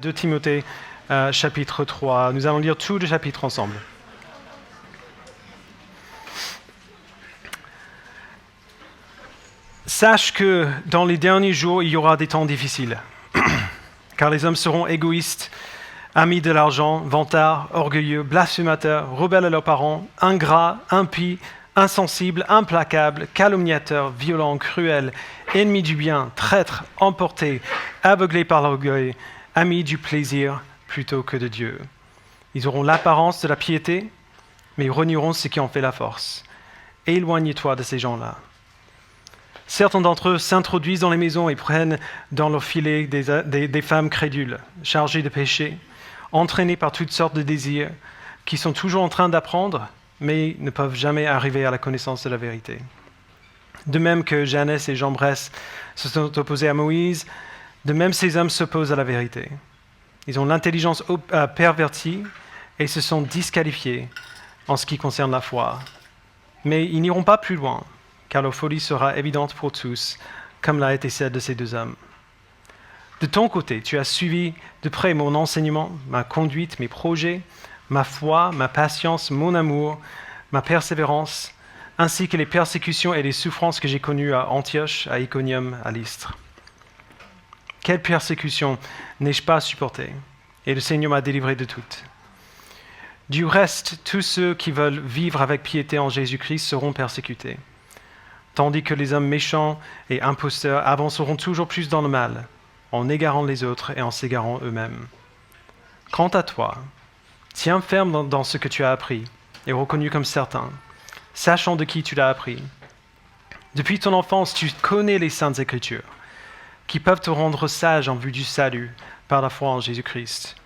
2 Timothée, chapitre 3. Nous allons lire tout le chapitre ensemble. Sache que dans les derniers jours, il y aura des temps difficiles, car les hommes seront égoïstes, amis de l'argent, vantards, orgueilleux, blasphémateurs, rebelles à leurs parents, ingrats, impies, insensibles, implacables, calomniateurs, violents, cruels, ennemis du bien, traîtres, emportés, aveuglés par l'orgueil, amis du plaisir plutôt que de Dieu. Ils auront l'apparence de la piété, mais ils renieront ce qui en fait la force. Éloigne-toi de ces gens-là. Certains d'entre eux s'introduisent dans les maisons et prennent dans leur filet des femmes crédules, chargées de péché, entraînées par toutes sortes de désirs, qui sont toujours en train d'apprendre, mais ne peuvent jamais arriver à la connaissance de la vérité. De même que Jannes et Jambres se sont opposés à Moïse, de même ces hommes s'opposent à la vérité. Ils ont l'intelligence pervertie et se sont disqualifiés en ce qui concerne la foi. Mais ils n'iront pas plus loin, car leur folie sera évidente pour tous, comme l'a été celle de ces deux hommes. De ton côté, tu as suivi de près mon enseignement, ma conduite, mes projets, ma foi, ma patience, mon amour, ma persévérance, ainsi que les persécutions et les souffrances que j'ai connues à Antioche, à Iconium, à Lystre. Quelle persécution n'ai-je pas supportée? Et le Seigneur m'a délivré de toutes. Du reste, tous ceux qui veulent vivre avec piété en Jésus-Christ seront persécutés, tandis que les hommes méchants et imposteurs avanceront toujours plus dans le mal, en égarant les autres et en s'égarant eux-mêmes. Quant à toi, tiens ferme dans ce que tu as appris et reconnu comme certain, sachant de qui tu l'as appris. Depuis ton enfance, tu connais les saintes Écritures, qui peuvent te rendre sage en vue du salut par la foi en Jésus-Christ.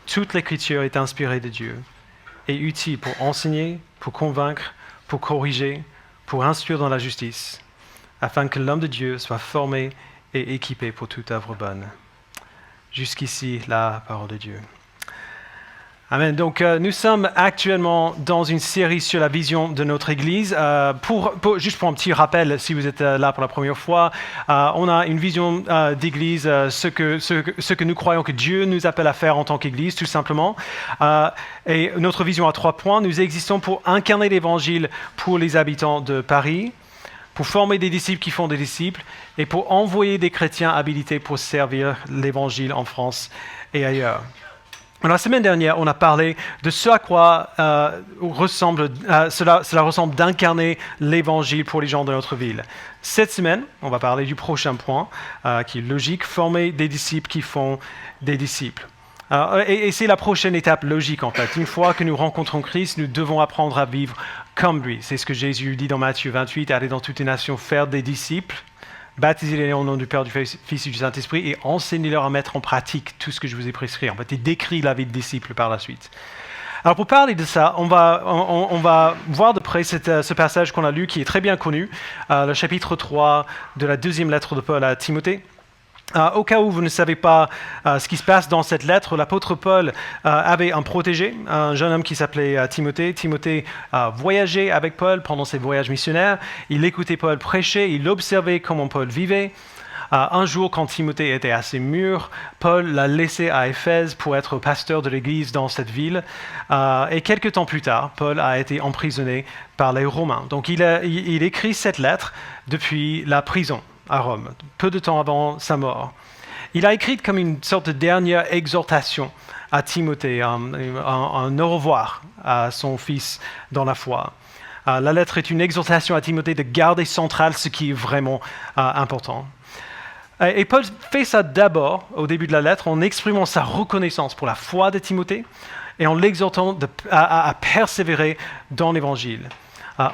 Toute l'Écriture est inspirée de Dieu et utile pour enseigner, pour convaincre, pour corriger, pour instruire dans la justice, afin que l'homme de Dieu soit formé et équipé pour toute œuvre bonne. Jusqu'ici, la parole de Dieu. Amen. Donc, nous sommes actuellement dans une série sur la vision de notre Église. Juste pour un petit rappel, si vous êtes là pour la première fois, on a une vision d'Église, ce que nous croyons que Dieu nous appelle à faire en tant qu'Église, tout simplement. Et notre vision a 3 points. Nous existons pour incarner l'Évangile pour les habitants de Paris, pour former des disciples qui font des disciples, et pour envoyer des chrétiens habilités pour servir l'Évangile en France et ailleurs. La semaine dernière, on a parlé de ce à quoi cela ressemble d'incarner l'Évangile pour les gens de notre ville. Cette semaine, on va parler du prochain point, qui est logique, former des disciples qui font des disciples. Et c'est la prochaine étape logique en fait. Une fois que nous rencontrons Christ, nous devons apprendre à vivre comme lui. C'est ce que Jésus dit dans Matthieu 28, « Allez dans toutes les nations, faire des disciples ». Baptisez-les au nom du Père, du Fils et du Saint-Esprit et enseignez-leur à mettre en pratique tout ce que je vous ai prescrit. En fait, il décrit la vie de disciple par la suite. Alors pour parler de ça, on va voir de près ce passage qu'on a lu qui est très bien connu, le chapitre 3 de la deuxième lettre de Paul à Timothée. Au cas où vous ne savez pas ce qui se passe dans cette lettre, l'apôtre Paul avait un protégé, un jeune homme qui s'appelait Timothée. Timothée voyageait avec Paul pendant ses voyages missionnaires. Il écoutait Paul prêcher, il observait comment Paul vivait. Un jour, quand Timothée était assez mûr, Paul l'a laissé à Éphèse pour être pasteur de l'église dans cette ville. Et quelques temps plus tard, Paul a été emprisonné par les Romains. Donc il écrit cette lettre depuis la prison à Rome, peu de temps avant sa mort. Il a écrit comme une sorte de dernière exhortation à Timothée, un au revoir à son fils dans la foi. La lettre est une exhortation à Timothée de garder central ce qui est vraiment important. Et Paul fait ça d'abord, au début de la lettre, en exprimant sa reconnaissance pour la foi de Timothée et en l'exhortant à persévérer dans l'Évangile.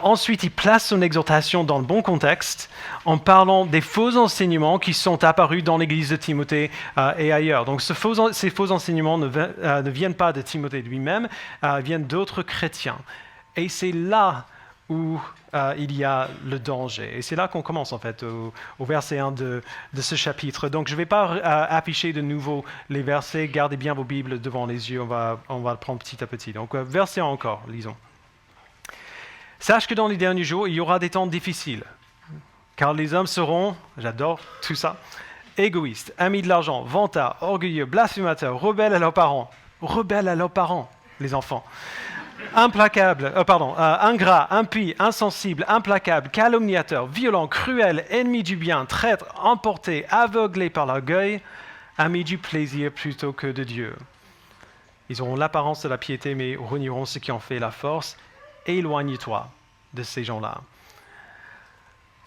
Ensuite, il place son exhortation dans le bon contexte en parlant des faux enseignements qui sont apparus dans l'église de Timothée et ailleurs. Donc, ces faux enseignements ne viennent pas de Timothée lui-même, viennent d'autres chrétiens. Et c'est là où il y a le danger. Et c'est là qu'on commence en fait, au verset 1 de ce chapitre. Donc je ne vais pas afficher de nouveau les versets, gardez bien vos Bibles devant les yeux, on va le prendre petit à petit. Donc verset 1 encore, lisons. Sache que dans les derniers jours, il y aura des temps difficiles, car les hommes seront, j'adore tout ça, égoïstes, amis de l'argent, vantards, orgueilleux, blasphémateurs, rebelles à leurs parents. Rebelles à leurs parents, les enfants. Ingrats, impies, insensibles, implacables, calomniateurs, violents, cruels, ennemis du bien, traîtres, emportés, aveuglés par l'orgueil, amis du plaisir plutôt que de Dieu. Ils auront l'apparence de la piété, mais renieront ce qui en fait la force. Éloigne-toi de ces gens-là.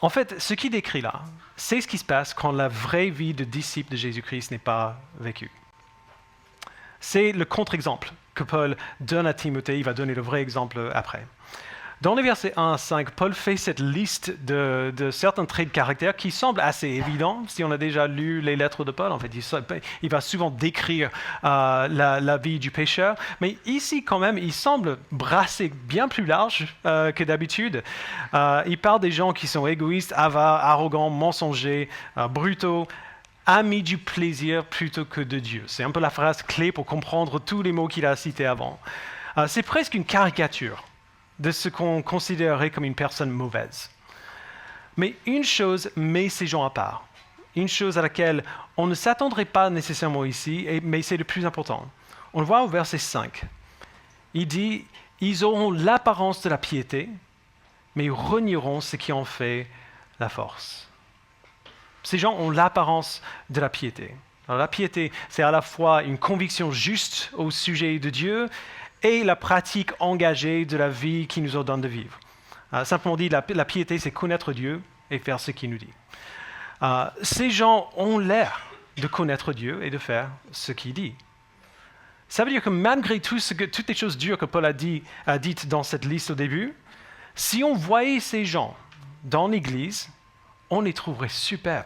En fait, ce qu'il décrit là, c'est ce qui se passe quand la vraie vie de disciple de Jésus-Christ n'est pas vécue. C'est le contre-exemple que Paul donne à Timothée. Il va donner le vrai exemple après. Dans les versets 1 à 5, Paul fait cette liste de certains traits de caractère qui semblent assez évidents. Si on a déjà lu les lettres de Paul, en fait, il va souvent décrire la vie du pécheur. Mais ici, quand même, il semble brasser bien plus large que d'habitude. Il parle des gens qui sont égoïstes, avares, arrogants, mensongers, brutaux, amis du plaisir plutôt que de Dieu. C'est un peu la phrase clé pour comprendre tous les mots qu'il a cités avant. C'est presque une caricature de ce qu'on considérerait comme une personne mauvaise. Mais une chose met ces gens à part, une chose à laquelle on ne s'attendrait pas nécessairement ici, mais c'est le plus important. On le voit au verset 5. Il dit « Ils auront l'apparence de la piété, mais renieront ce qui en fait la force. » Ces gens ont l'apparence de la piété. Alors, la piété, c'est à la fois une conviction juste au sujet de Dieu et la pratique engagée de la vie qui nous ordonne de vivre. Simplement dit, la piété, c'est connaître Dieu et faire ce qu'il nous dit. Ces gens ont l'air de connaître Dieu et de faire ce qu'il dit. Ça veut dire que malgré toutes les choses dures que Paul a dites dans cette liste au début, si on voyait ces gens dans l'Église, on les trouverait superbes.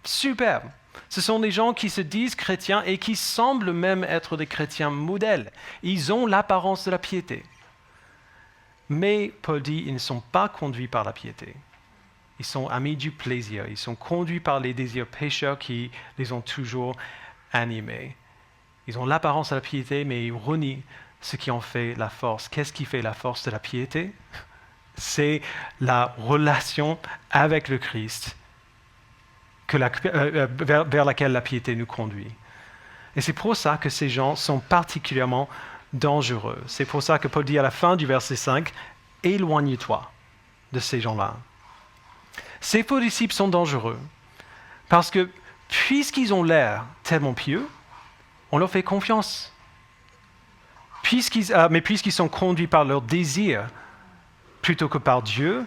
Superbes. Ce sont des gens qui se disent chrétiens et qui semblent même être des chrétiens modèles. Ils ont l'apparence de la piété. Mais Paul dit, ils ne sont pas conduits par la piété. Ils sont amis du plaisir. Ils sont conduits par les désirs pécheurs qui les ont toujours animés. Ils ont l'apparence de la piété, mais ils renient ce qui en fait la force. Qu'est-ce qui fait la force de la piété? C'est la relation avec le Christ vers laquelle la piété nous conduit. Et c'est pour ça que ces gens sont particulièrement dangereux. C'est pour ça que Paul dit à la fin du verset 5, « Éloigne-toi de ces gens-là. » Ces faux disciples sont dangereux parce que puisqu'ils ont l'air tellement pieux, on leur fait confiance. Mais puisqu'ils sont conduits par leurs désirs plutôt que par Dieu,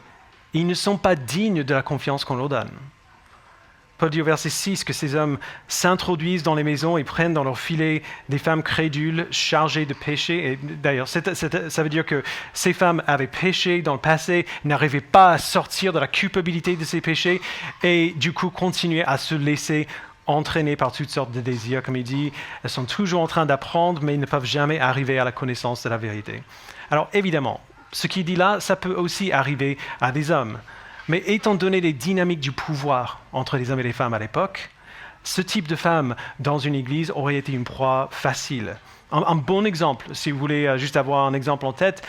ils ne sont pas dignes de la confiance qu'on leur donne. Paul dit au verset 6 que ces hommes s'introduisent dans les maisons et prennent dans leur filet des femmes crédules chargées de péché. Et d'ailleurs, ça veut dire que ces femmes avaient péché dans le passé, n'arrivaient pas à sortir de la culpabilité de ces péchés et du coup continuaient à se laisser entraîner par toutes sortes de désirs. Comme il dit, elles sont toujours en train d'apprendre, mais ne peuvent jamais arriver à la connaissance de la vérité. Alors évidemment, ce qu'il dit là, ça peut aussi arriver à des hommes. Mais étant donné les dynamiques du pouvoir entre les hommes et les femmes à l'époque, ce type de femme dans une église aurait été une proie facile. Un bon exemple, si vous voulez juste avoir un exemple en tête,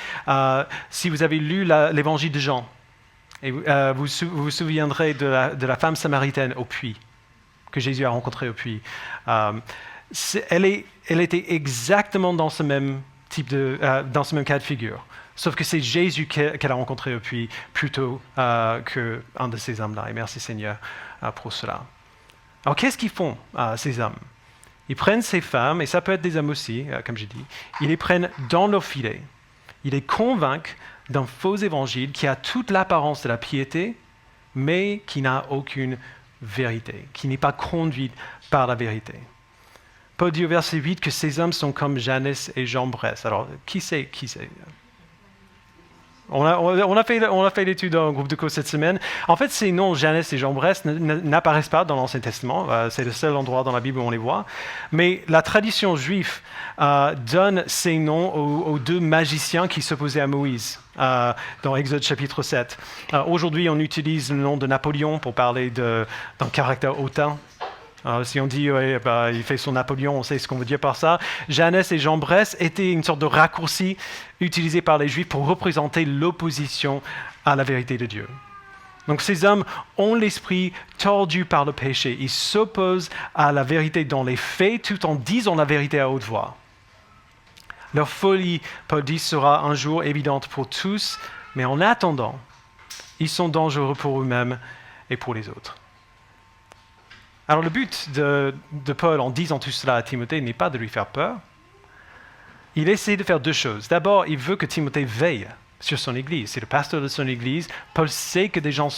si vous avez lu l'évangile de Jean, et vous vous souviendrez de la femme samaritaine au puits, que Jésus a rencontrée au puits. Elle était exactement dans ce même cas de figure. Sauf que c'est Jésus qu'elle a rencontré au puits plutôt qu'un de ces hommes-là. Et merci Seigneur pour cela. Alors qu'est-ce qu'ils font, ces hommes? Ils prennent ces femmes, et ça peut être des hommes aussi, comme j'ai dit, ils les prennent dans leur filet. Ils les convainquent d'un faux évangile qui a toute l'apparence de la piété, mais qui n'a aucune vérité, qui n'est pas conduite par la vérité. Paul dit au verset 8 que ces hommes sont comme Jannes et Jambres. Alors, qui c'est? On a fait l'étude dans un groupe de co cette semaine. En fait, ces noms Jannes et Jambres n'apparaissent pas dans l'Ancien Testament. C'est le seul endroit dans la Bible où on les voit. Mais la tradition juive donne ces noms aux deux magiciens qui s'opposaient à Moïse dans Exode chapitre 7. Aujourd'hui, on utilise le nom de Napoléon pour parler d'un caractère hautain. Si on dit il fait son Napoléon, on sait ce qu'on veut dire par ça. Jannes et Jambres étaient une sorte de raccourci utilisé par les Juifs pour représenter l'opposition à la vérité de Dieu. Donc ces hommes ont l'esprit tordu par le péché. Ils s'opposent à la vérité dans les faits tout en disant la vérité à haute voix. Leur folie, Paul dit, sera un jour évidente pour tous, mais en attendant, ils sont dangereux pour eux-mêmes et pour les autres. Alors le but de Paul en disant tout cela à Timothée n'est pas de lui faire peur. Il essaie de faire deux choses. D'abord, il veut que Timothée veille sur son Église. C'est le pasteur de son Église. Paul sait que des gens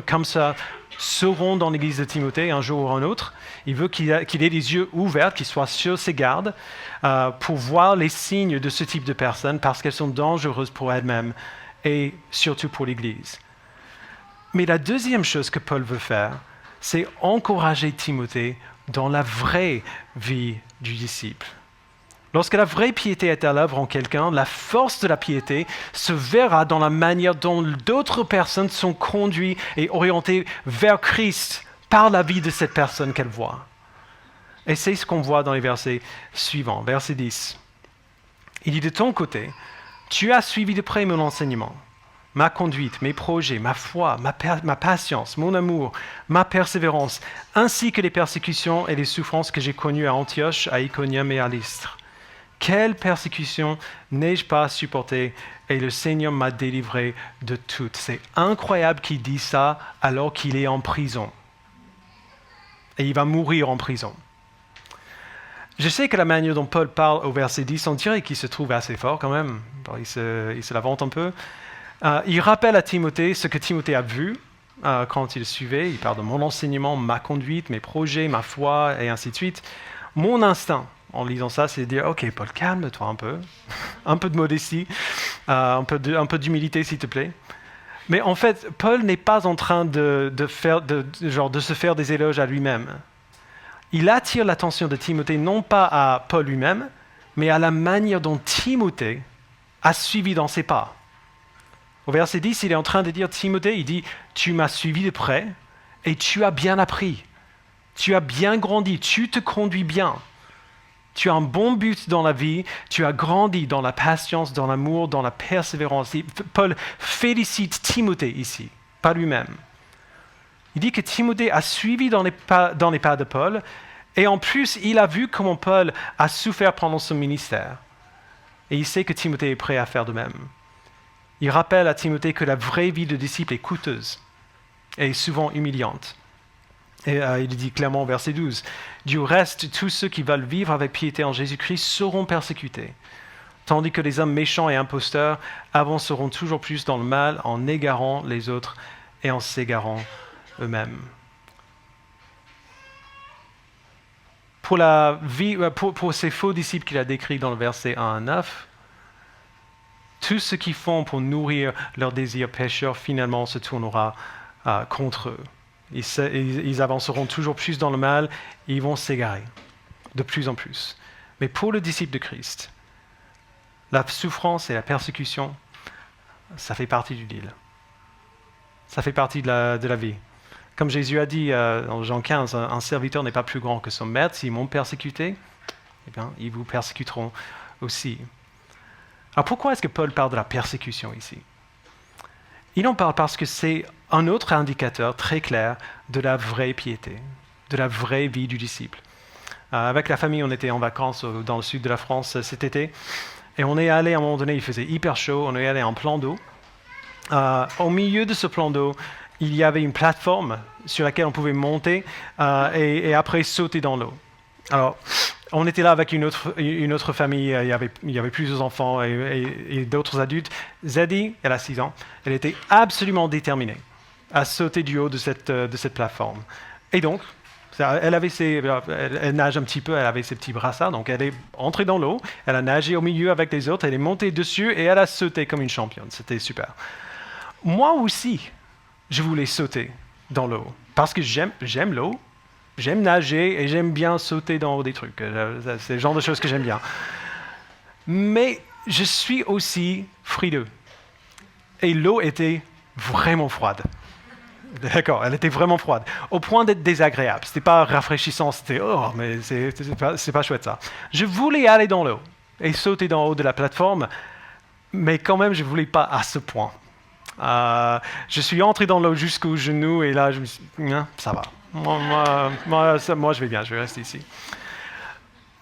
comme ça seront dans l'Église de Timothée un jour ou un autre. Il veut qu'il ait les yeux ouverts, qu'il soit sur ses gardes pour voir les signes de ce type de personnes parce qu'elles sont dangereuses pour elles-mêmes et surtout pour l'Église. Mais la deuxième chose que Paul veut faire, c'est encourager Timothée dans la vraie vie du disciple. Lorsque la vraie piété est à l'œuvre en quelqu'un, la force de la piété se verra dans la manière dont d'autres personnes sont conduites et orientées vers Christ par la vie de cette personne qu'elles voient. Et c'est ce qu'on voit dans les versets suivants. Verset 10. Il dit, de ton côté, tu as suivi de près mon enseignement, ma conduite, mes projets, ma foi, ma patience, mon amour, ma persévérance, ainsi que les persécutions et les souffrances que j'ai connues à Antioche, à Iconium et à Lystre. Quelle persécution n'ai-je pas supportée et le Seigneur m'a délivré de toutes. C'est incroyable qu'il dise ça alors qu'il est en prison. Et il va mourir en prison. Je sais que la manière dont Paul parle au verset 10, on dirait qu'il se trouve assez fort quand même. Il se la vante un peu. Il rappelle à Timothée ce que Timothée a vu quand il suivait. Il parle de mon enseignement, ma conduite, mes projets, ma foi et ainsi de suite. Mon instinct, en lisant ça, c'est de dire « Ok, Paul, calme-toi un peu. Un peu de modestie, un peu d'humilité, s'il te plaît. » Mais en fait, Paul n'est pas en train de se faire des éloges à lui-même. Il attire l'attention de Timothée non pas à Paul lui-même, mais à la manière dont Timothée a suivi dans ses pas. Au verset 10, il est en train de dire, Timothée, il dit, tu m'as suivi de près et tu as bien appris. Tu as bien grandi, tu te conduis bien. Tu as un bon but dans la vie, tu as grandi dans la patience, dans l'amour, dans la persévérance. Paul félicite Timothée ici, pas lui-même. Il dit que Timothée a suivi dans les pas de Paul et en plus, il a vu comment Paul a souffert pendant son ministère. Et il sait que Timothée est prêt à faire de même. Il rappelle à Timothée que la vraie vie de disciple est coûteuse et souvent humiliante. Et il dit clairement au verset 12, « Du reste, tous ceux qui veulent vivre avec piété en Jésus-Christ seront persécutés, tandis que les hommes méchants et imposteurs avanceront toujours plus dans le mal en égarant les autres et en s'égarant eux-mêmes. » Pour ces faux disciples qu'il a décrits dans le verset 1 à 9, tout ce qu'ils font pour nourrir leurs désirs pécheurs finalement se tournera contre eux. Ils avanceront toujours plus dans le mal et ils vont s'égarer de plus en plus. Mais pour le disciple de Christ, la souffrance et la persécution, ça fait partie du deal. Ça fait partie de la vie. Comme Jésus a dit dans Jean 15, un serviteur n'est pas plus grand que son maître. S'ils m'ont persécuté, eh bien, ils vous persécuteront aussi. Alors pourquoi est-ce que Paul parle de la persécution ici? Il en parle parce que c'est un autre indicateur très clair de la vraie piété, de la vraie vie du disciple. Avec la famille, on était en vacances dans le sud de la France cet été, et on est allé à un moment donné, il faisait hyper chaud, on est allé en plan d'eau. Au milieu de ce plan d'eau, il y avait une plateforme sur laquelle on pouvait monter et après sauter dans l'eau. Alors, on était là avec une autre famille, il y avait plusieurs enfants et d'autres adultes. Zadie, elle a 6 ans, elle était absolument déterminée à sauter du haut de cette plateforme. Et donc, elle nage un petit peu, elle avait ses petits brassards, donc elle est entrée dans l'eau, elle a nagé au milieu avec les autres, elle est montée dessus et elle a sauté comme une championne. C'était super. Moi aussi, je voulais sauter dans l'eau parce que j'aime l'eau. J'aime nager et j'aime bien sauter dans des trucs. C'est le genre de choses que j'aime bien. Mais je suis aussi frileux. Et l'eau était vraiment froide. D'accord, elle était vraiment froide. Au point d'être désagréable. C'était pas rafraîchissant, c'était « Oh, mais c'est pas chouette ça ». Je voulais aller dans l'eau et sauter d'en haut de la plateforme, mais quand même, je voulais pas à ce point. Je suis entré dans l'eau jusqu'au genou et là, je me suis dit, ça va. Moi, je vais bien, je vais rester ici.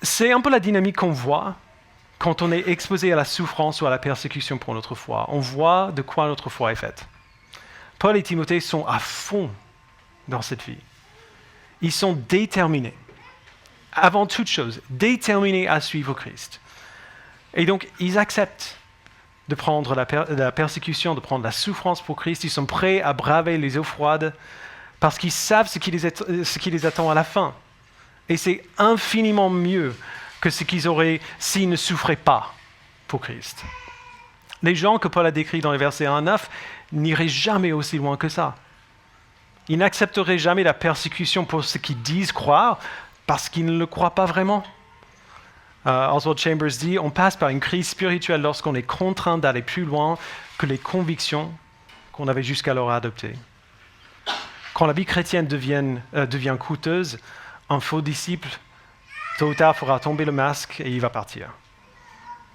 C'est un peu la dynamique qu'on voit quand on est exposé à la souffrance ou à la persécution pour notre foi. On voit de quoi notre foi est faite. Paul et Timothée sont à fond dans cette vie. Ils sont déterminés, avant toute chose, déterminés à suivre Christ. Et donc, ils acceptent de prendre la persécution, de prendre la souffrance pour Christ. Ils sont prêts à braver les eaux froides parce qu'ils savent ce qui les attend à la fin. Et c'est infiniment mieux que ce qu'ils auraient s'ils ne souffraient pas pour Christ. Les gens que Paul a décrits dans les versets 1 à 9 n'iraient jamais aussi loin que ça. Ils n'accepteraient jamais la persécution pour ce qu'ils disent croire parce qu'ils ne le croient pas vraiment. Oswald Chambers dit « On passe par une crise spirituelle lorsqu'on est contraint d'aller plus loin que les convictions qu'on avait jusqu'alors adoptées. Quand la vie chrétienne devient coûteuse, un faux disciple, tôt ou tard, fera tomber le masque et il va partir.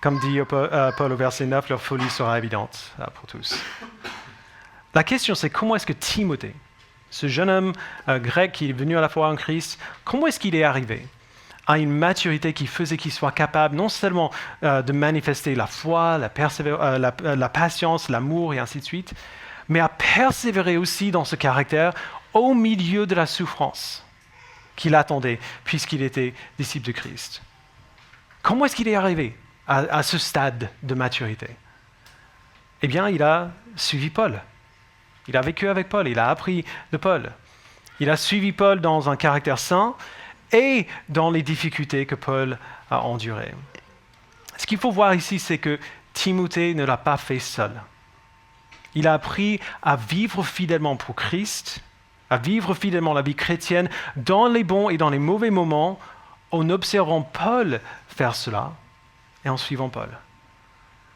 Comme dit Paul au verset 9, leur folie sera évidente pour tous. » La question, c'est comment est-ce que Timothée, ce jeune homme grec qui est venu à la foi en Christ, comment est-ce qu'il est arrivé à une maturité qui faisait qu'il soit capable non seulement de manifester la foi, la patience, l'amour et ainsi de suite, mais à persévérer aussi dans ce caractère au milieu de la souffrance qu'il attendait puisqu'il était disciple de Christ. Comment est-ce qu'il est arrivé à ce stade de maturité? Eh bien, il a suivi Paul. Il a vécu avec Paul, il a appris de Paul. Il a suivi Paul dans un caractère saint et dans les difficultés que Paul a endurées. Ce qu'il faut voir ici, c'est que Timothée ne l'a pas fait seul. Il a appris à vivre fidèlement pour Christ, à vivre fidèlement la vie chrétienne dans les bons et dans les mauvais moments, en observant Paul faire cela et en suivant Paul.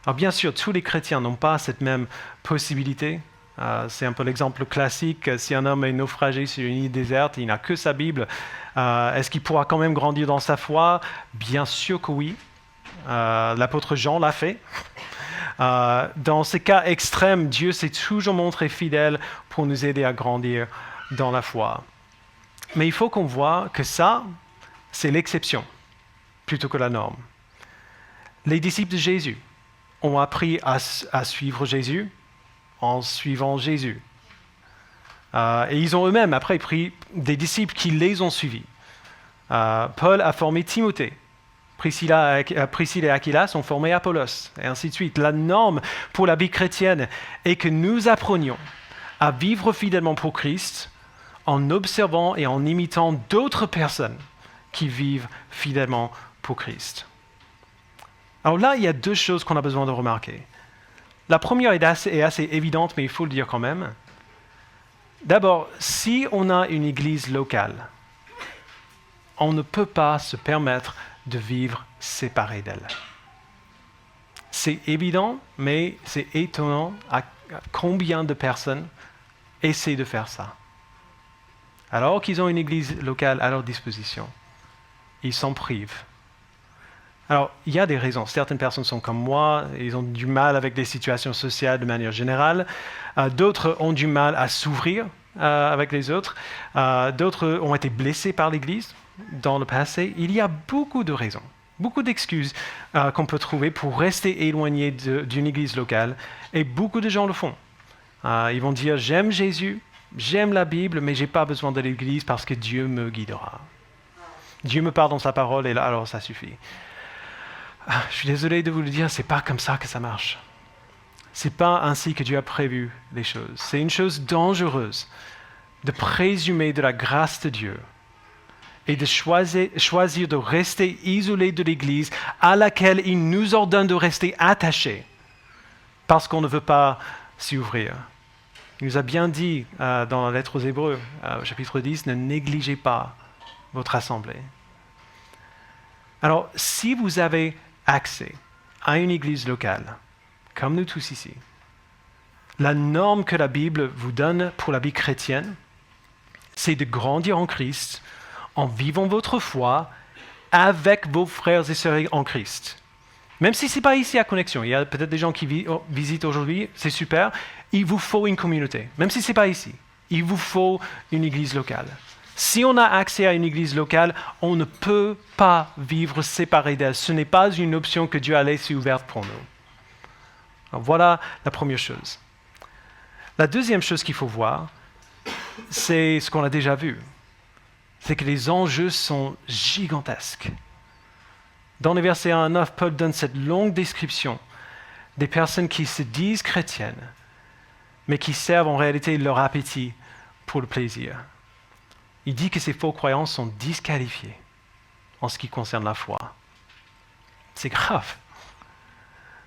Alors bien sûr, tous les chrétiens n'ont pas cette même possibilité. C'est un peu l'exemple classique. Si un homme est naufragé sur une île déserte et il n'a que sa Bible, est-ce qu'il pourra quand même grandir dans sa foi? Bien sûr que oui. L'apôtre Jean l'a fait. Dans ces cas extrêmes, Dieu s'est toujours montré fidèle pour nous aider à grandir dans la foi. Mais il faut qu'on voit que ça, c'est l'exception plutôt que la norme. Les disciples de Jésus ont appris à suivre Jésus en suivant Jésus. Et ils ont eux-mêmes après pris des disciples qui les ont suivis. Paul a formé Timothée. Priscille et Aquila sont formés Apollos, et ainsi de suite. La norme pour la vie chrétienne est que nous apprenions à vivre fidèlement pour Christ en observant et en imitant d'autres personnes qui vivent fidèlement pour Christ. Alors là, il y a deux choses qu'on a besoin de remarquer. La première est assez évidente, mais il faut le dire quand même. D'abord, si on a une église locale, on ne peut pas se permettre de vivre séparé d'elle. C'est évident, mais c'est étonnant à combien de personnes essaient de faire ça. Alors qu'ils ont une église locale à leur disposition, ils s'en privent. Alors, il y a des raisons. Certaines personnes sont comme moi, ils ont du mal avec des situations sociales de manière générale. D'autres ont du mal à s'ouvrir avec les autres. D'autres ont été blessés par l'Église dans le passé. Il y a beaucoup de raisons, beaucoup d'excuses qu'on peut trouver pour rester éloigné d'une Église locale. Et beaucoup de gens le font. Ils vont dire « J'aime Jésus, j'aime la Bible, mais je n'ai pas besoin de l'Église parce que Dieu me guidera. Dieu me parle dans sa parole et là, alors ça suffit. » Je suis désolé de vous le dire, ce n'est pas comme ça que ça marche. Ce n'est pas ainsi que Dieu a prévu les choses. C'est une chose dangereuse de présumer de la grâce de Dieu et de choisir de rester isolé de l'Église à laquelle il nous ordonne de rester attachés parce qu'on ne veut pas s'y ouvrir. Il nous a bien dit dans la lettre aux Hébreux, chapitre 10, ne négligez pas votre assemblée. Alors, si vous avez accès à une église locale, comme nous tous ici, la norme que la Bible vous donne pour la vie chrétienne, c'est de grandir en Christ en vivant votre foi avec vos frères et sœurs en Christ. Même si ce n'est pas ici à Connexion, il y a peut-être des gens qui visitent aujourd'hui, c'est super, il vous faut une communauté, même si ce n'est pas ici. Il vous faut une église locale. Si on a accès à une église locale, on ne peut pas vivre séparé d'elle. Ce n'est pas une option que Dieu a laissée ouverte pour nous. Alors voilà la première chose. La deuxième chose qu'il faut voir, c'est ce qu'on a déjà vu. C'est que les enjeux sont gigantesques. Dans les versets 1 à 9, Paul donne cette longue description des personnes qui se disent chrétiennes, mais qui servent en réalité leur appétit pour le plaisir. Il dit que ces faux croyants sont disqualifiés en ce qui concerne la foi. C'est grave.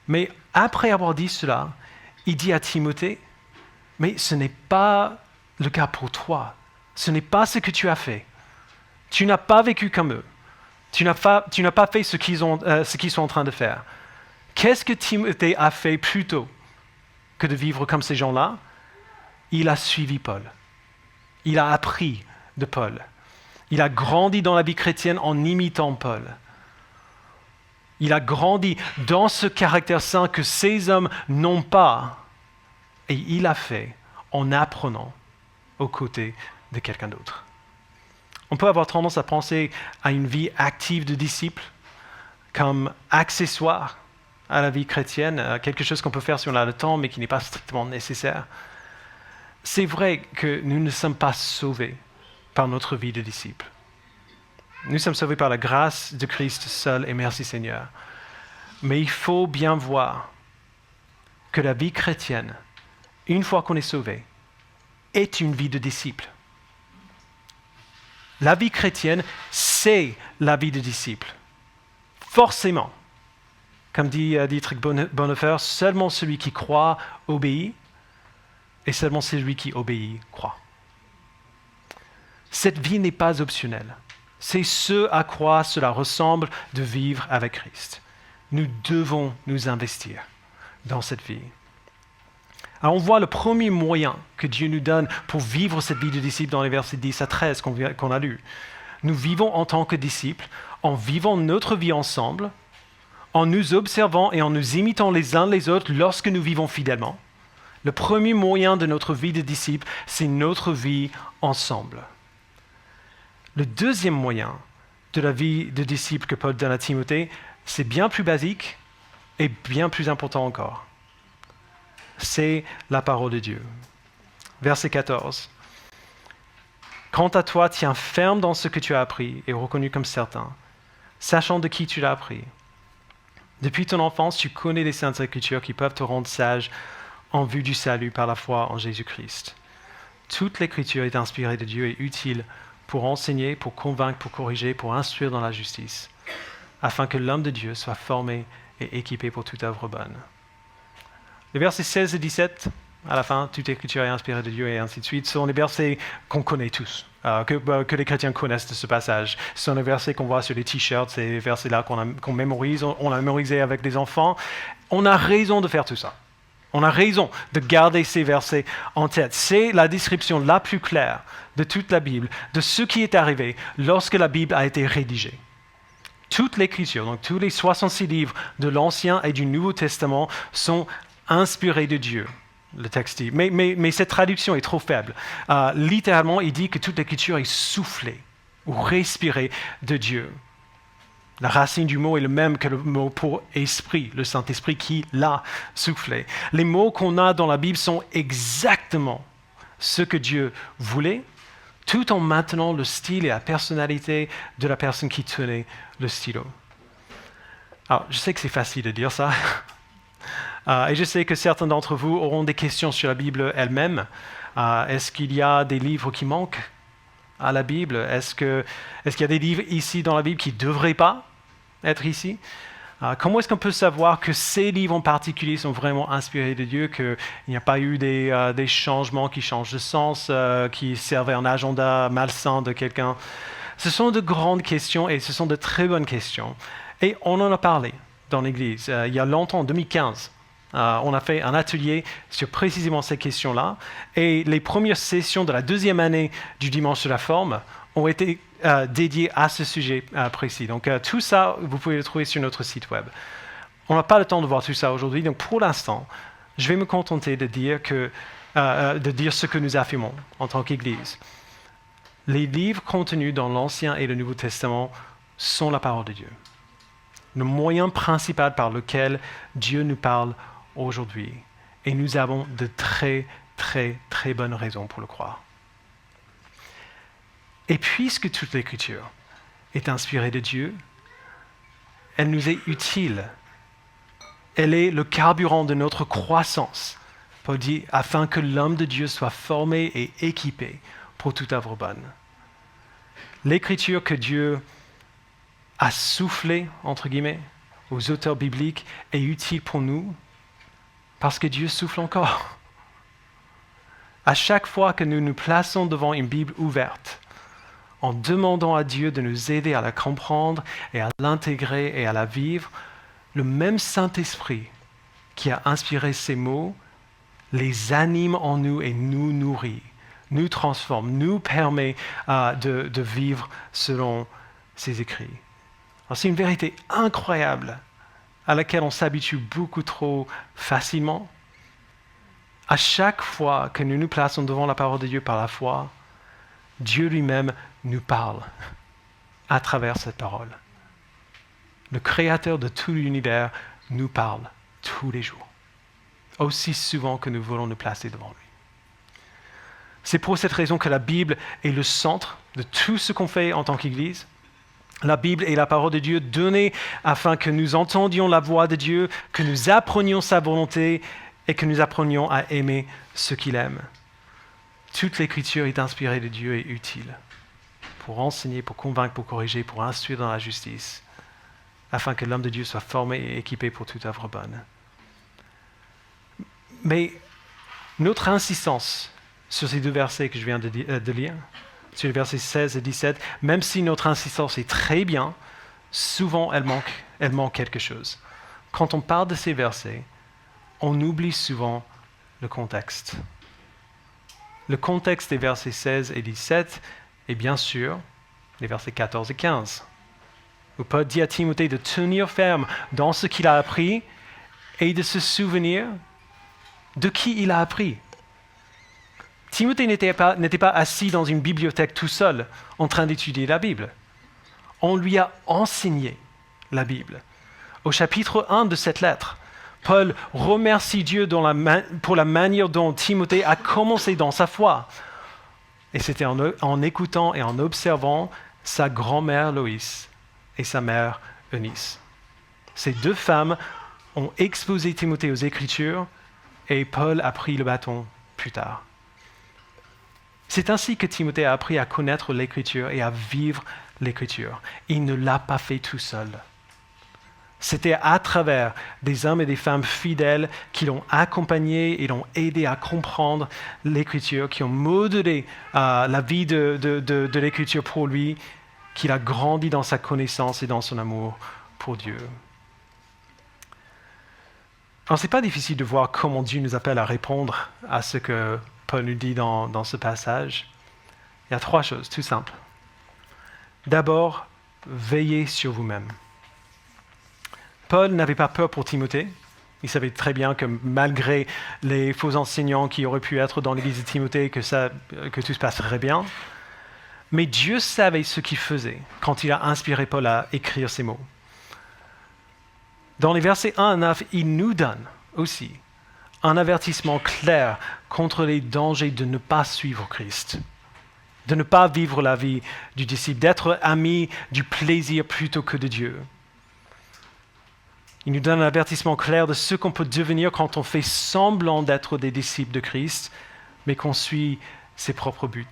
Mais après avoir dit cela, il dit à Timothée, mais ce n'est pas le cas pour toi. Ce n'est pas ce que tu as fait. Tu n'as pas vécu comme eux. Tu n'as pas fait ce qu'ils sont en train de faire. Qu'est-ce que Timothée a fait plutôt que de vivre comme ces gens-là? Il a suivi Paul. Il a appris de Paul. Il a grandi dans la vie chrétienne en imitant Paul. Il a grandi dans ce caractère saint que ces hommes n'ont pas. Et il l'a fait en apprenant aux côtés de quelqu'un d'autre. On peut avoir tendance à penser à une vie active de disciple comme accessoire à la vie chrétienne, quelque chose qu'on peut faire si on a le temps, mais qui n'est pas strictement nécessaire. C'est vrai que nous ne sommes pas sauvés par notre vie de disciple. Nous sommes sauvés par la grâce de Christ seul, et merci Seigneur. Mais il faut bien voir que la vie chrétienne, une fois qu'on est sauvé, est une vie de disciple. La vie chrétienne, c'est la vie de disciple. Forcément. Comme dit Dietrich Bonhoeffer, seulement celui qui croit obéit, et seulement celui qui obéit croit. Cette vie n'est pas optionnelle. C'est ce à quoi cela ressemble de vivre avec Christ. Nous devons nous investir dans cette vie. Alors on voit le premier moyen que Dieu nous donne pour vivre cette vie de disciple dans les versets 10 à 13 qu'on a lus. Nous vivons en tant que disciples, en vivant notre vie ensemble, en nous observant et en nous imitant les uns les autres lorsque nous vivons fidèlement. Le premier moyen de notre vie de disciple, c'est notre vie ensemble. Le deuxième moyen de la vie de disciple que Paul donne à Timothée, c'est bien plus basique et bien plus important encore. C'est la parole de Dieu. Verset 14. Quant à toi, tiens ferme dans ce que tu as appris et reconnu comme certain, sachant de qui tu l'as appris. Depuis ton enfance, tu connais les saintes écritures qui peuvent te rendre sage en vue du salut par la foi en Jésus-Christ. Toute l'écriture est inspirée de Dieu et utile pour enseigner, pour convaincre, pour corriger, pour instruire dans la justice, afin que l'homme de Dieu soit formé et équipé pour toute œuvre bonne. Les versets 16 et 17, à la fin, toute écriture est inspirée de Dieu et ainsi de suite, sont les versets qu'on connaît tous, que les chrétiens connaissent de ce passage. Ce sont les versets qu'on voit sur les t-shirts, ces versets-là qu'on mémorise, on a mémorisé avec les enfants. On a raison de faire tout ça. On a raison de garder ces versets en tête. C'est la description la plus claire de toute la Bible, de ce qui est arrivé lorsque la Bible a été rédigée. Toute l'écriture, donc tous les 66 livres de l'Ancien et du Nouveau Testament sont inspirés de Dieu, le texte dit. Mais cette traduction est trop faible. Littéralement, il dit que toute l'écriture est soufflée ou respirée de Dieu. La racine du mot est le même que le mot pour esprit, le Saint-Esprit qui l'a soufflé. Les mots qu'on a dans la Bible sont exactement ce que Dieu voulait, tout en maintenant le style et la personnalité de la personne qui tenait le stylo. Alors, je sais que c'est facile de dire ça, et je sais que certains d'entre vous auront des questions sur la Bible elle-même. Est-ce qu'il y a des livres qui manquent à la Bible? Est-ce qu'il y a des livres ici dans la Bible qui ne devraient pas être ici? Comment est-ce qu'on peut savoir que ces livres en particulier sont vraiment inspirés de Dieu, qu'il n'y a pas eu des changements qui changent de sens, qui servaient un agenda malsain de quelqu'un? Ce sont de grandes questions et ce sont de très bonnes questions. Et on en a parlé dans l'Église il y a longtemps, en 2015. On a fait un atelier sur précisément ces questions-là. Et les premières sessions de la deuxième année du Dimanche de la Forme ont été dédiées à ce sujet précis. Donc tout ça, vous pouvez le trouver sur notre site web. On n'a pas le temps de voir tout ça aujourd'hui, donc pour l'instant, Je vais me contenter de dire ce que nous affirmons en tant qu'Église. Les livres contenus dans l'Ancien et le Nouveau Testament sont la parole de Dieu. Le moyen principal par lequel Dieu nous parle aujourd'hui. Et nous avons de très, très, très bonnes raisons pour le croire. Et puisque toute l'Écriture est inspirée de Dieu, elle nous est utile. Elle est le carburant de notre croissance, Paul dit, afin que l'homme de Dieu soit formé et équipé pour toute œuvre bonne. L'Écriture que Dieu a soufflée, entre guillemets, aux auteurs bibliques est utile pour nous parce que Dieu souffle encore. À chaque fois que nous nous plaçons devant une Bible ouverte, en demandant à Dieu de nous aider à la comprendre et à l'intégrer et à la vivre, le même Saint-Esprit qui a inspiré ces mots les anime en nous et nous nourrit, nous transforme, nous permet de vivre selon ses écrits. Alors, c'est une vérité incroyable à laquelle on s'habitue beaucoup trop facilement. À chaque fois que nous nous plaçons devant la parole de Dieu par la foi, Dieu lui-même nous parle à travers cette parole. Le Créateur de tout l'univers nous parle tous les jours, aussi souvent que nous voulons nous placer devant lui. C'est pour cette raison que la Bible est le centre de tout ce qu'on fait en tant qu'Église. La Bible est la parole de Dieu donnée afin que nous entendions la voix de Dieu, que nous apprenions sa volonté et que nous apprenions à aimer ce qu'il aime. Toute l'Écriture est inspirée de Dieu et utile pour enseigner, pour convaincre, pour corriger, pour instruire dans la justice, afin que l'homme de Dieu soit formé et équipé pour toute œuvre bonne. Mais notre insistance sur ces deux versets que je viens de lire, sur les versets 16 et 17, même si notre insistance est très bien, souvent elle manque quelque chose. Quand on parle de ces versets, on oublie souvent le contexte. Le contexte des versets 16 et 17 est bien sûr les versets 14 et 15, où Paul dit à Timothée de tenir ferme dans ce qu'il a appris et de se souvenir de qui il a appris. Timothée n'était pas assis dans une bibliothèque tout seul en train d'étudier la Bible. On lui a enseigné la Bible. Au chapitre 1 de cette lettre, Paul remercie Dieu pour la manière dont Timothée a commencé dans sa foi. Et c'était en écoutant et en observant sa grand-mère Loïs et sa mère Eunice. Ces deux femmes ont exposé Timothée aux Écritures et Paul a pris le bâton plus tard. C'est ainsi que Timothée a appris à connaître l'Écriture et à vivre l'Écriture. Il ne l'a pas fait tout seul. C'était à travers des hommes et des femmes fidèles qui l'ont accompagné et l'ont aidé à comprendre l'Écriture, qui ont modelé la vie de l'Écriture pour lui, qu'il a grandi dans sa connaissance et dans son amour pour Dieu. Alors, ce n'est pas difficile de voir comment Dieu nous appelle à répondre à ce que Paul nous dit dans ce passage. Il y a trois choses, tout simples. D'abord, veillez sur vous-même. Paul n'avait pas peur pour Timothée. Il savait très bien que malgré les faux enseignants qui auraient pu être dans l'église de Timothée, que tout se passerait bien. Mais Dieu savait ce qu'il faisait quand il a inspiré Paul à écrire ces mots. Dans les versets 1 à 9, il nous donne aussi un avertissement clair contre les dangers de ne pas suivre Christ, de ne pas vivre la vie du disciple, d'être ami du plaisir plutôt que de Dieu. Il nous donne un avertissement clair de ce qu'on peut devenir quand on fait semblant d'être des disciples de Christ, mais qu'on suit ses propres buts.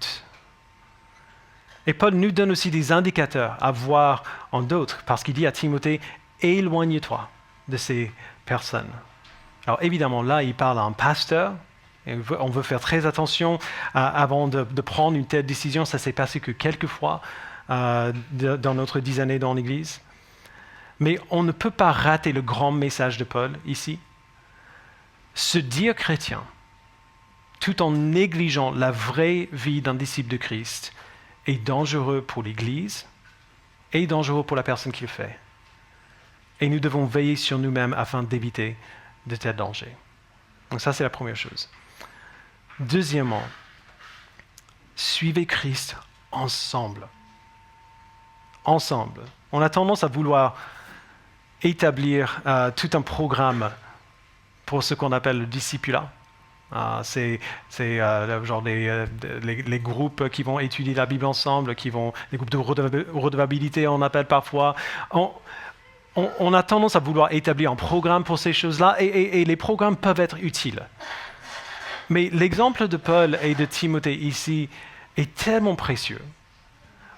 Et Paul nous donne aussi des indicateurs à voir en d'autres, parce qu'il dit à Timothée, éloigne-toi de ces personnes. Alors évidemment, là, il parle à un pasteur, et on veut faire très attention avant de prendre une telle décision. Ça s'est passé que quelques fois dans notre 10 années dans l'Église. Mais on ne peut pas rater le grand message de Paul ici. Se dire chrétien, tout en négligeant la vraie vie d'un disciple de Christ, est dangereux pour l'Église et dangereux pour la personne qui le fait. Et nous devons veiller sur nous-mêmes afin d'éviter de tels dangers. Donc ça, c'est la première chose. Deuxièmement, suivez Christ ensemble. Ensemble. On a tendance à vouloir établir tout un programme pour ce qu'on appelle le discipulat. C'est genre les groupes qui vont étudier la Bible ensemble, les groupes de redevabilité, on appelle parfois. On a tendance à vouloir établir un programme pour ces choses-là, et les programmes peuvent être utiles. Mais l'exemple de Paul et de Timothée ici est tellement précieux,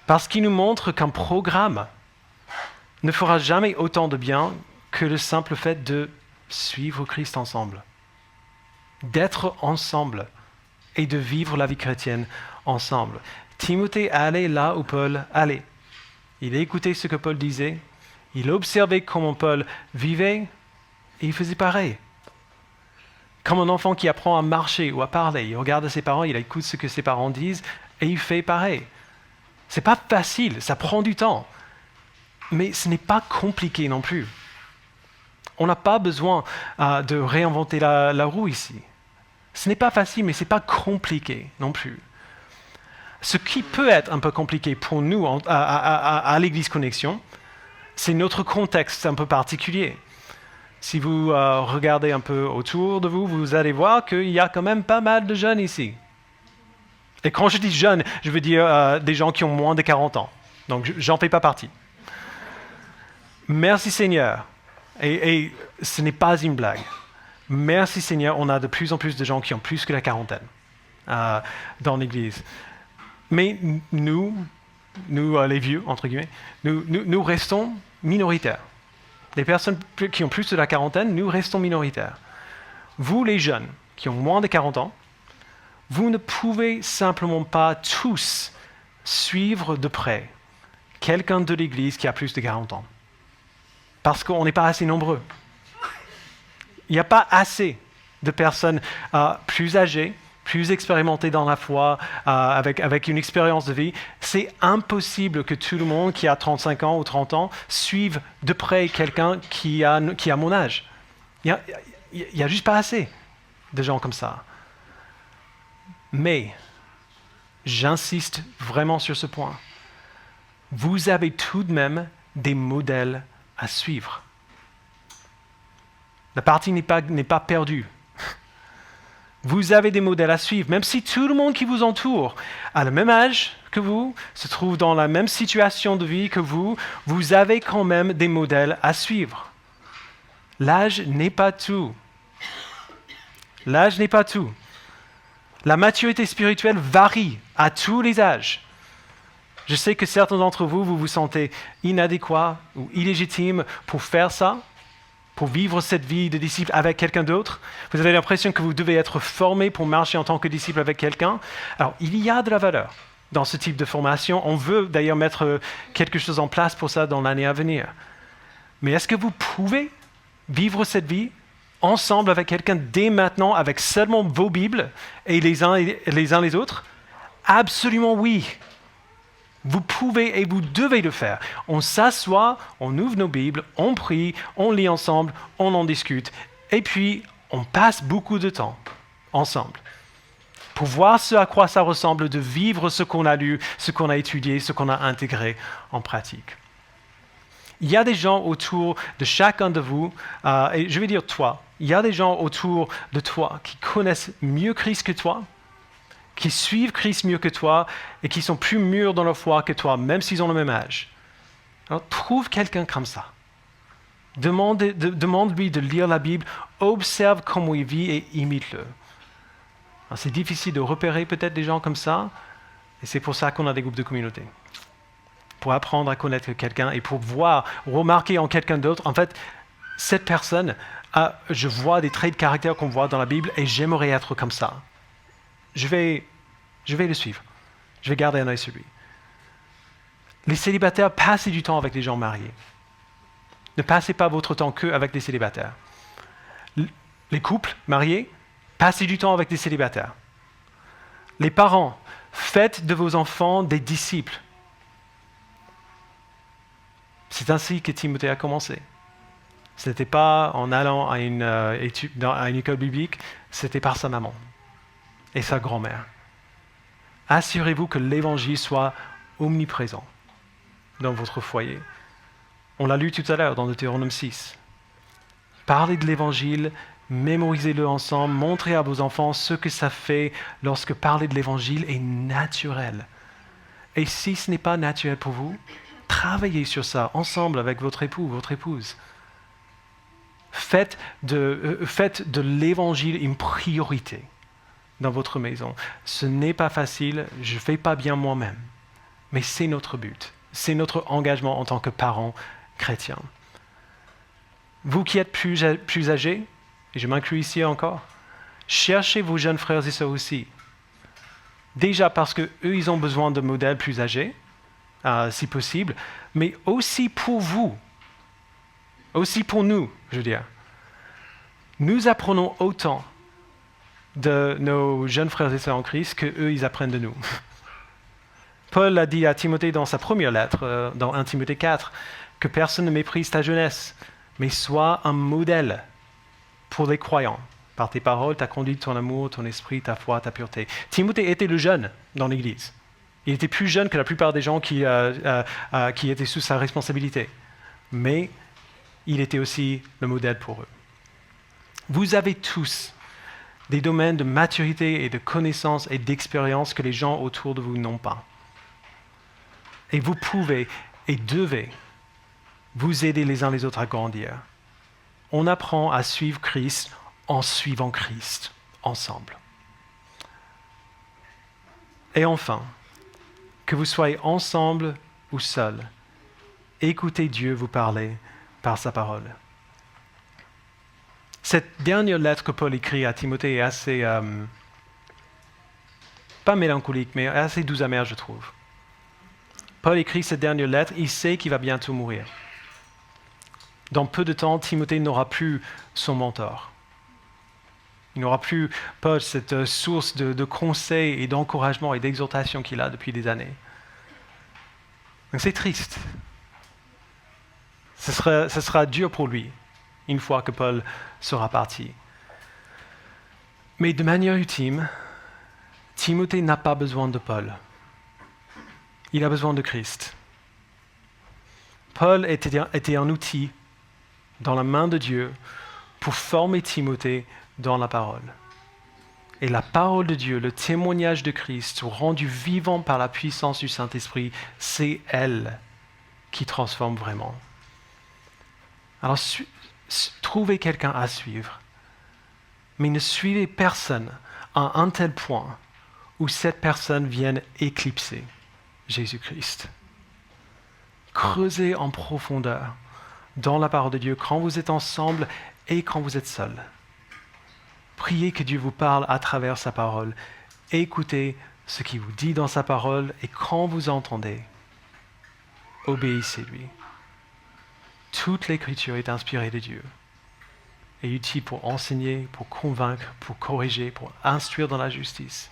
parce qu'il nous montre qu'un programme ne fera jamais autant de bien que le simple fait de suivre Christ ensemble, d'être ensemble et de vivre la vie chrétienne ensemble. Timothée allait là où Paul allait. Il écoutait ce que Paul disait, il observait comment Paul vivait et il faisait pareil. Comme un enfant qui apprend à marcher ou à parler, il regarde ses parents, il écoute ce que ses parents disent et il fait pareil. C'est pas facile, ça prend du temps, mais ce n'est pas compliqué non plus. On n'a pas besoin de réinventer la roue ici. Ce n'est pas facile, mais ce n'est pas compliqué non plus. Ce qui peut être un peu compliqué pour nous à l'Église Connexion, c'est notre contexte un peu particulier. Si vous regardez un peu autour de vous, vous allez voir qu'il y a quand même pas mal de jeunes ici. Et quand je dis jeunes, je veux dire des gens qui ont moins de 40 ans. Donc j'en fais pas partie. Merci Seigneur. Et ce n'est pas une blague. Merci Seigneur, on a de plus en plus de gens qui ont plus que la quarantaine dans l'Église. Mais nous les vieux, entre guillemets, nous restons minoritaires. Les personnes qui ont plus de la quarantaine, nous restons minoritaires. Vous, les jeunes, qui ont moins de 40 ans, vous ne pouvez simplement pas tous suivre de près quelqu'un de l'Église qui a plus de 40 ans. Parce qu'on n'est pas assez nombreux. Il n'y a pas assez de personnes plus âgées, plus expérimentées dans la foi, avec une expérience de vie. C'est impossible que tout le monde qui a 35 ans ou 30 ans suive de près quelqu'un qui a mon âge. Il n'y a juste pas assez de gens comme ça. Mais, j'insiste vraiment sur ce point. Vous avez tout de même des modèles à suivre. La partie n'est pas perdue. Vous avez des modèles à suivre, même si tout le monde qui vous entoure a le même âge que vous, se trouve dans la même situation de vie que vous avez quand même des modèles à suivre. L'âge n'est pas tout. L'âge n'est pas tout. La maturité spirituelle varie à tous les âges. Je sais que certains d'entre vous, vous vous sentez inadéquats ou illégitimes pour faire ça, pour vivre cette vie de disciple avec quelqu'un d'autre. Vous avez l'impression que vous devez être formé pour marcher en tant que disciple avec quelqu'un. Alors, il y a de la valeur dans ce type de formation. On veut d'ailleurs mettre quelque chose en place pour ça dans l'année à venir. Mais est-ce que vous pouvez vivre cette vie ensemble avec quelqu'un dès maintenant, avec seulement vos Bibles et les uns les autres? Absolument oui. Vous pouvez et vous devez le faire. On s'assoit, on ouvre nos Bibles, on prie, on lit ensemble, on en discute. Et puis, on passe beaucoup de temps ensemble pour voir ce à quoi ça ressemble de vivre ce qu'on a lu, ce qu'on a étudié, ce qu'on a intégré en pratique. Il y a des gens autour de chacun de vous, et je vais dire toi, il y a des gens autour de toi qui connaissent mieux Christ que toi, qui suivent Christ mieux que toi et qui sont plus mûrs dans leur foi que toi, même s'ils ont le même âge. Alors, trouve quelqu'un comme ça. Demande-lui de lire la Bible, observe comment il vit et imite-le. Alors, c'est difficile de repérer peut-être des gens comme ça, et c'est pour ça qu'on a des groupes de communauté. Pour apprendre à connaître quelqu'un et pour remarquer en quelqu'un d'autre, en fait, cette personne, je vois des traits de caractère qu'on voit dans la Bible et j'aimerais être comme ça. Je vais le suivre. Je vais garder un œil sur lui. Les célibataires, passez du temps avec les gens mariés. Ne passez pas votre temps qu'avec des célibataires. Les couples mariés, passez du temps avec des célibataires. Les parents, faites de vos enfants des disciples. C'est ainsi que Timothée a commencé. Ce n'était pas en allant à une école biblique, c'était par sa maman et sa grand-mère. Assurez-vous que l'Évangile soit omniprésent dans votre foyer. On l'a lu tout à l'heure dans Deutéronome 6. Parlez de l'Évangile, mémorisez-le ensemble, montrez à vos enfants ce que ça fait lorsque parler de l'Évangile est naturel. Et si ce n'est pas naturel pour vous, travaillez sur ça ensemble avec votre époux, votre épouse. Faites de l'Évangile une priorité dans votre maison. Ce n'est pas facile, je ne fais pas bien moi-même, mais c'est notre but. C'est notre engagement en tant que parents chrétiens. Vous qui êtes plus âgés, et je m'inclus ici encore, cherchez vos jeunes frères et sœurs aussi. Déjà parce qu'eux, ils ont besoin de modèles plus âgés, si possible, mais aussi pour vous, aussi pour nous, je veux dire. Nous apprenons autant de nos jeunes frères et sœurs en Christ qu'eux, ils apprennent de nous. Paul a dit à Timothée dans sa première lettre, dans 1 Timothée 4, que personne ne méprise ta jeunesse, mais sois un modèle pour les croyants, par tes paroles, ta conduite, ton amour, ton esprit, ta foi, ta pureté. Timothée était le jeune dans l'Église. Il était plus jeune que la plupart des gens qui étaient sous sa responsabilité. Mais il était aussi le modèle pour eux. Vous avez tous des domaines de maturité et de connaissance et d'expérience que les gens autour de vous n'ont pas. Et vous pouvez et devez vous aider les uns les autres à grandir. On apprend à suivre Christ en suivant Christ ensemble. Et enfin, que vous soyez ensemble ou seuls, écoutez Dieu vous parler par sa parole. Cette dernière lettre que Paul écrit à Timothée est assez, pas mélancolique, mais assez douce amère, je trouve. Paul écrit cette dernière lettre, il sait qu'il va bientôt mourir. Dans peu de temps, Timothée n'aura plus son mentor. Il n'aura plus, Paul, cette source de conseils et d'encouragement et d'exhortation qu'il a depuis des années. Donc c'est triste. Ce sera dur pour lui, une fois que Paul sera parti. Mais de manière ultime, Timothée n'a pas besoin de Paul. Il a besoin de Christ. Paul était un outil dans la main de Dieu pour former Timothée dans la parole. Et la parole de Dieu, le témoignage de Christ, rendu vivant par la puissance du Saint-Esprit, c'est elle qui transforme vraiment. Alors, trouvez quelqu'un à suivre, mais ne suivez personne à un tel point où cette personne vienne éclipser Jésus-Christ. Creusez en profondeur dans la parole de Dieu quand vous êtes ensemble et quand vous êtes seuls. Priez que Dieu vous parle à travers sa parole. Écoutez ce qu'il vous dit dans sa parole et quand vous entendez, obéissez-lui. Toute l'Écriture est inspirée de Dieu et utile pour enseigner, pour convaincre, pour corriger, pour instruire dans la justice,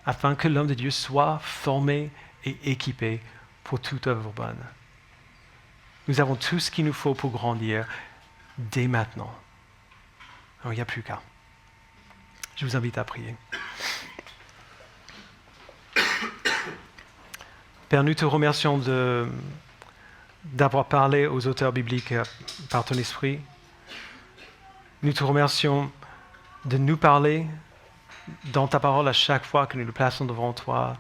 afin que l'homme de Dieu soit formé et équipé pour toute œuvre bonne. Nous avons tout ce qu'il nous faut pour grandir dès maintenant. Alors, il n'y a plus qu'à. Je vous invite à prier. Père, nous te remercions d'avoir parlé aux auteurs bibliques par ton esprit. Nous te remercions de nous parler dans ta parole à chaque fois que nous le plaçons devant toi,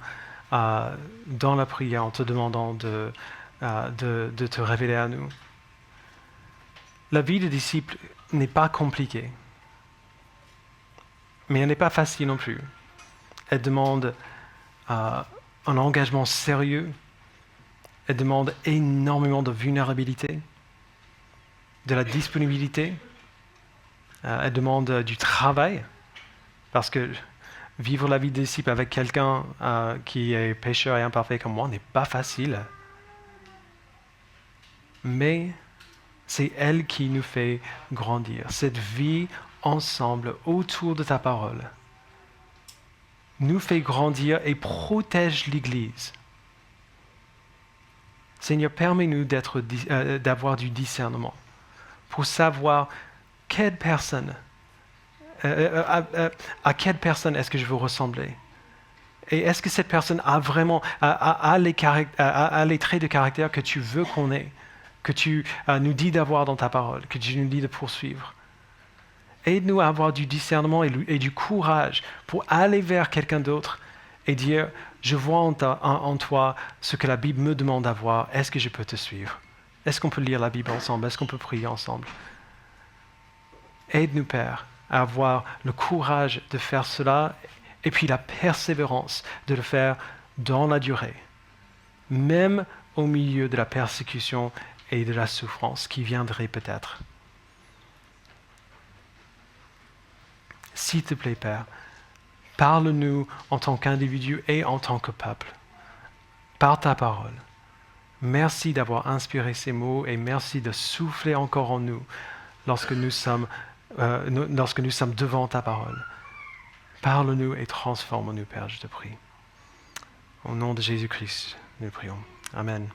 dans la prière, en te demandant de te révéler à nous. La vie de disciple n'est pas compliquée, mais elle n'est pas facile non plus. Elle demande un engagement sérieux, elle demande énormément de vulnérabilité, de la disponibilité, elle demande du travail, parce que vivre la vie de disciple avec quelqu'un qui est pécheur et imparfait comme moi n'est pas facile. Mais c'est elle qui nous fait grandir. Cette vie ensemble autour de ta parole nous fait grandir et protège l'Église. Seigneur, permets-nous d'avoir du discernement pour savoir quelle personne, à quelle personne est-ce que je veux ressembler. Et est-ce que cette personne a vraiment les traits de caractère que tu veux qu'on ait, que tu nous dis d'avoir dans ta parole, que tu nous dis de poursuivre. Aide-nous à avoir du discernement et du courage pour aller vers quelqu'un d'autre et dire, je vois en toi ce que la Bible me demande d'avoir, est-ce que je peux te suivre? Est-ce qu'on peut lire la Bible ensemble? Est-ce qu'on peut prier ensemble? Aide-nous, Père, à avoir le courage de faire cela et puis la persévérance de le faire dans la durée, même au milieu de la persécution et de la souffrance qui viendrait peut-être. S'il te plaît, Père, parle-nous en tant qu'individu et en tant que peuple, par ta parole. Merci d'avoir inspiré ces mots et merci de souffler encore en nous lorsque nous sommes devant ta parole. Parle-nous et transforme-nous, Père, je te prie. Au nom de Jésus-Christ, nous prions. Amen.